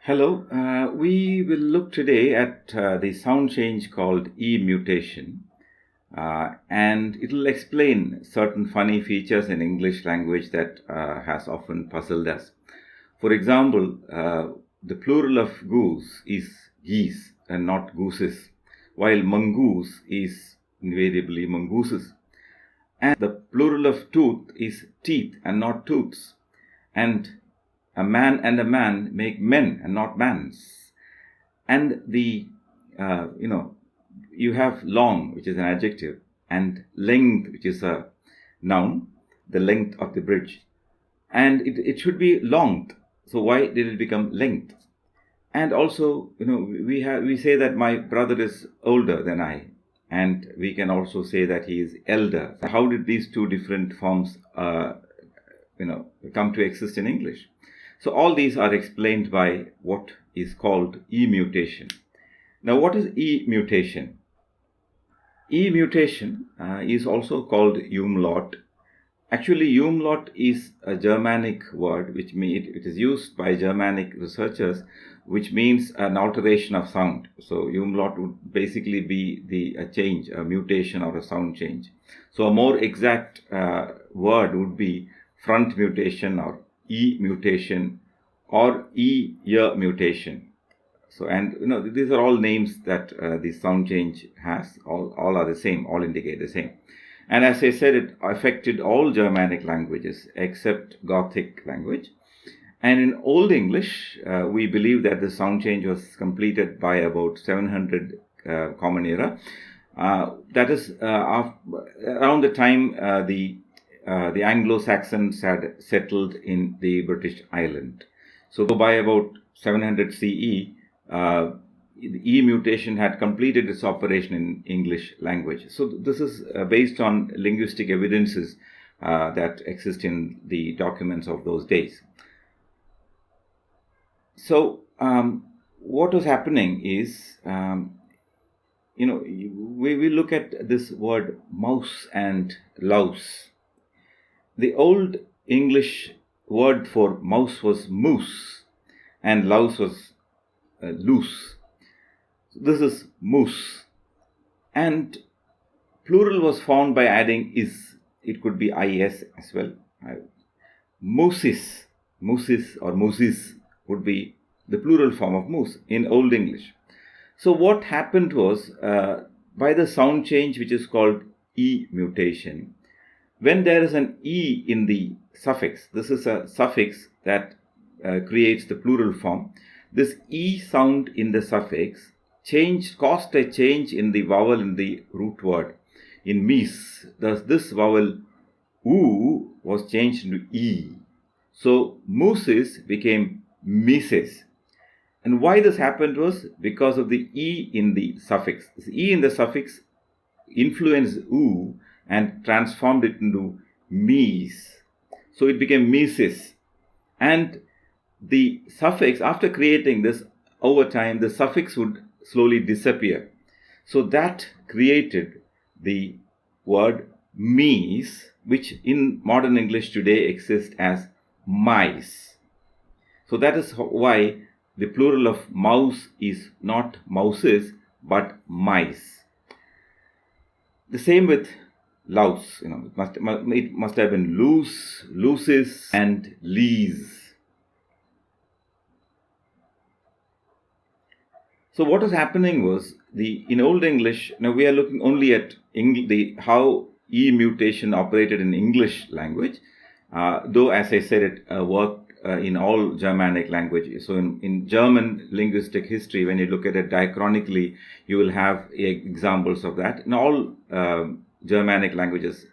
Hello, we will look today at the sound change called I-Mutation, and it will explain certain funny features in English language that has often puzzled us. For example, the plural of goose is geese and not gooses, while mongoose is invariably mongooses. And the plural of tooth is teeth and not tooths. And a man make men and not mans. And you have long, which is an adjective, and length, which is a noun, the length of the bridge. And it should be longth. So why did it become length? And also, we say that my brother is older than I, and we can also say that he is elder. How did these two different forms, come to exist in English? So all these are explained by what is called I-Mutation. Now, what is I-Mutation? I-Mutation is also called i-umlaut. Actually, i-umlaut is a Germanic word, which it is used by Germanic researchers, which means an alteration of sound. So i-umlaut would basically be a change, a mutation or a sound change. So a more exact word would be front mutation or I-mutation or ear mutation. So, and these are all names that the sound change has. All are the same, all indicate the same. And as I said, it affected all Germanic languages except Gothic language. And in Old English, we believe that the sound change was completed by about 700 Common Era. That is around the time the Anglo-Saxons had settled in the British Island. So by about 700 CE, the I-Mutation had completed its operation in English language. So this is based on linguistic evidences that exist in the documents of those days. So what was happening is, we look at this word mouse and louse. The old English word for mouse was moose and louse was loose. This is moose. And plural was found by adding is. It could be is as well. Mooses or mooses would be the plural form of moose in Old English. So what happened was, by the sound change which is called I-Mutation, when there is an E in the suffix, this is a suffix that creates the plural form. This E sound in the suffix caused a change in the vowel in the root word. In meese, thus this vowel oo was changed into E. So mooses became meeses. And why this happened was because of the E in the suffix. This E in the suffix influenced oo and transformed it into meese. So it became meeses. And the suffix, after creating this, over time, the suffix would slowly disappear. So that created the word meese, which in modern English today exists as mice. So that is why the plural of mouse is not mouses, but mice. The same with louse. It must have been loose, looses, and lees. So what was happening was, in Old English, now we are looking only at how I-Mutation operated in English language, though as I said, it worked in all Germanic languages. So in German linguistic history, when you look at it diachronically, you will have examples of that. In all Germanic languages,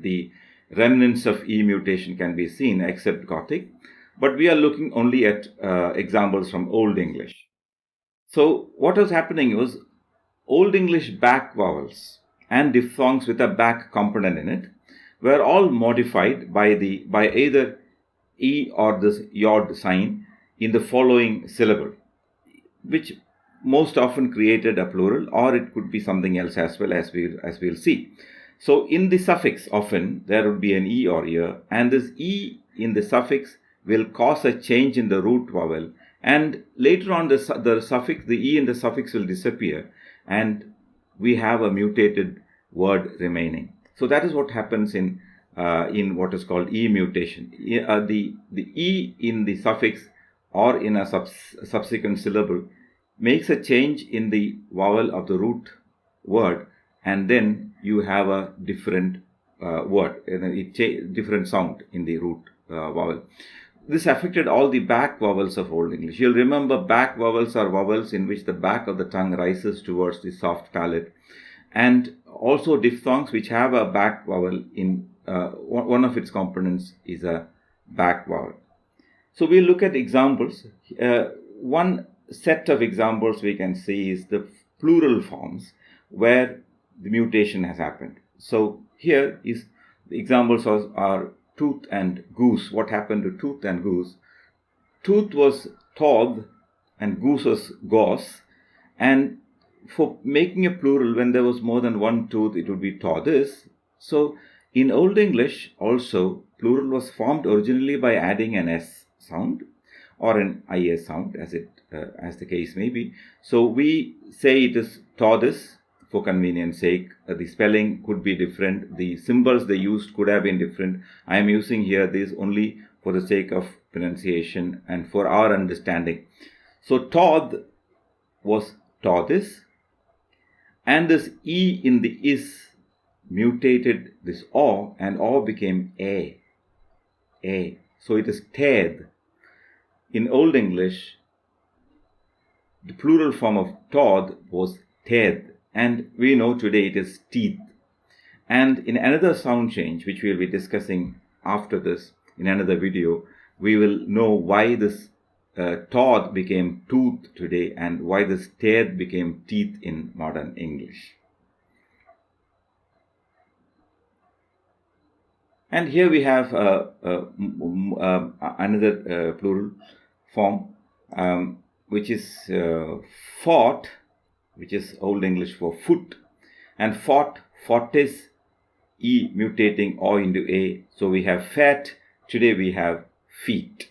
the remnants of I-Mutation can be seen except Gothic, but we are looking only at examples from Old English. So what was happening was, Old English back vowels and diphthongs with a back component in it were all modified by either E or this yod sign in the following syllable, which most often created a plural, or it could be something else as well, as we'll see. So in the suffix, often there would be an E or ear, and this E in the suffix will cause a change in the root vowel And later on, the suffix, the e in the suffix will disappear, and we have a mutated word remaining. So that is what happens in what is called I-Mutation. The e in the suffix or in a subsequent syllable makes a change in the vowel of the root word, and then you have a different word, different sound in the root vowel. This affected all the back vowels of Old English. You'll remember back vowels are vowels in which the back of the tongue rises towards the soft palate, and also diphthongs which have a back vowel in one of its components is a back vowel. So we'll look at examples. One set of examples we can see is the plural forms where the mutation has happened. So here is the examples are tooth and goose. What happened to tooth and goose? Tooth was toth and goose was goss, and for making a plural, when there was more than one tooth, it would be todis. So in Old English also, plural was formed originally by adding an S sound or an IS sound, as the case may be. So we say it is todis for convenience sake. The spelling could be different. The symbols they used could have been different. I am using here this only for the sake of pronunciation and for our understanding. So toth was todis, and this E in the is mutated this O, and O became A. So it is teth. In Old English, the plural form of toth was teth, and we know today it is teeth. And in another sound change, which we will be discussing after this in another video, we will know why this toth became tooth today and why this teth became teeth in modern English. And here we have another plural form, which is fought, which is Old English for foot, and fought, fortis, E mutating O into A. So we have fat, today we have feet.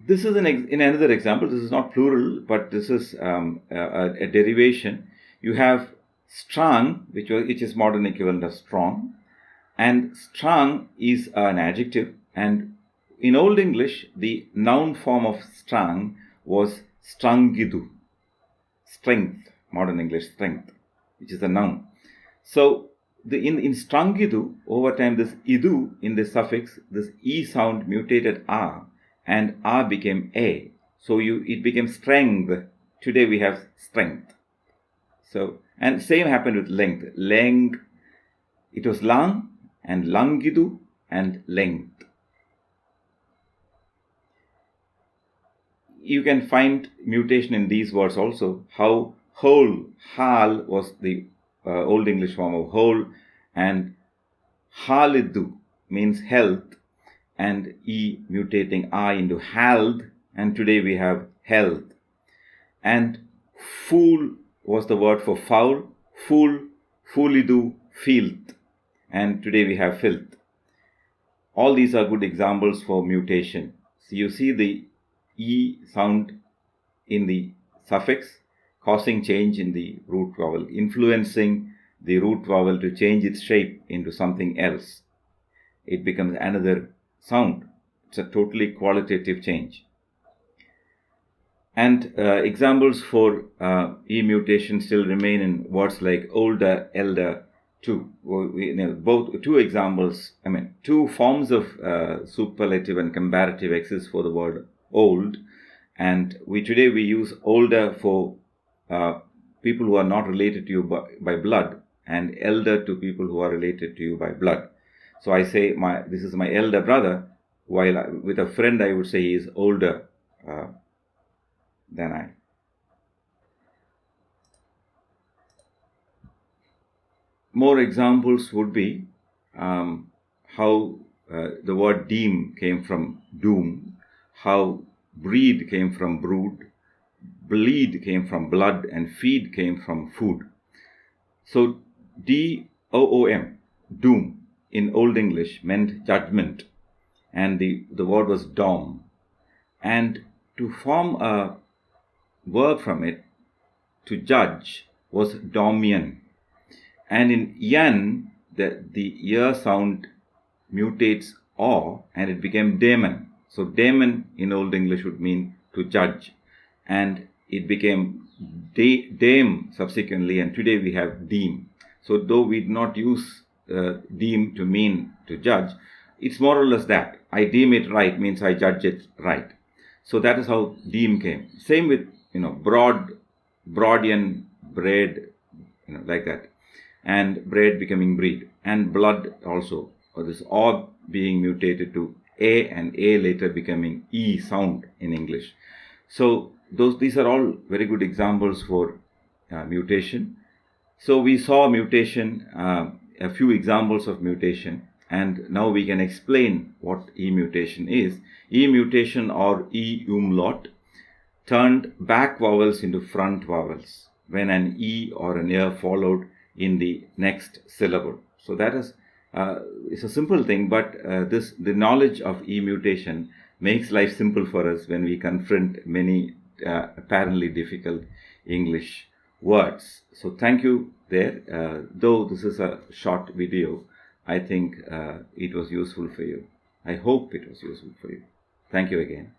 This is in another example. This is not plural, but this is a derivation. You have strong, which is modern equivalent of strong, and strong is an adjective, and in Old English the noun form of strong was strangidu, strength, modern English strength, which is a noun. So in strangidu, over time this idu in the suffix, this E sound mutated A, and A became A. So it became strength. Today we have strength. So, and same happened with length. Length, it was lang and langidu and length. You can find mutation in these words also. How whole, hal was the Old English form of whole, and halidu means health, and E mutating I into hald, and today we have health. And fool was the word for foul, fool, foolidu, filth, and today we have filth. All these are good examples for mutation. So you see the E sound in the suffix causing change in the root vowel, influencing the root vowel to change its shape into something else. It becomes another sound. It's a totally qualitative change. And examples for E-mutation still remain in words like older, elder, too. Both two examples, two forms of superlative and comparative exist for the word old, and today we use older for people who are not related to you by blood, and elder to people who are related to you by blood. So I say this is my elder brother, while with a friend I would say he is older than I. More examples would be how the word deem came from doom, how breed came from brood, bleed came from blood, and feed came from food. So D-O-O-M, doom, in Old English meant judgment, and the word was dom. And to form a verb from it, to judge, was domian. And in yan, the ear sound mutates or, and it became daemon. So daemon in Old English would mean to judge, and it became deem subsequently, and today we have deem. So though we did not use deem to mean to judge, it's more or less that. I deem it right means I judge it right. So that is how deem came. Same with, broadian, bread, like that. And bread becoming breed. And blood also. Or this O being mutated to A, and A later becoming E sound in English. So these are all very good examples for mutation. So we saw mutation, a few examples of mutation, and now we can explain what I-Mutation is. I-Mutation, or I-Umlaut, turned back vowels into front vowels when an E or an ear followed in the next syllable. So that is it's a simple thing, but the knowledge of I-Mutation makes life simple for us when we confront many apparently difficult English words. So thank you there. Though this is a short video, I think it was useful for you. I hope it was useful for you. Thank you again.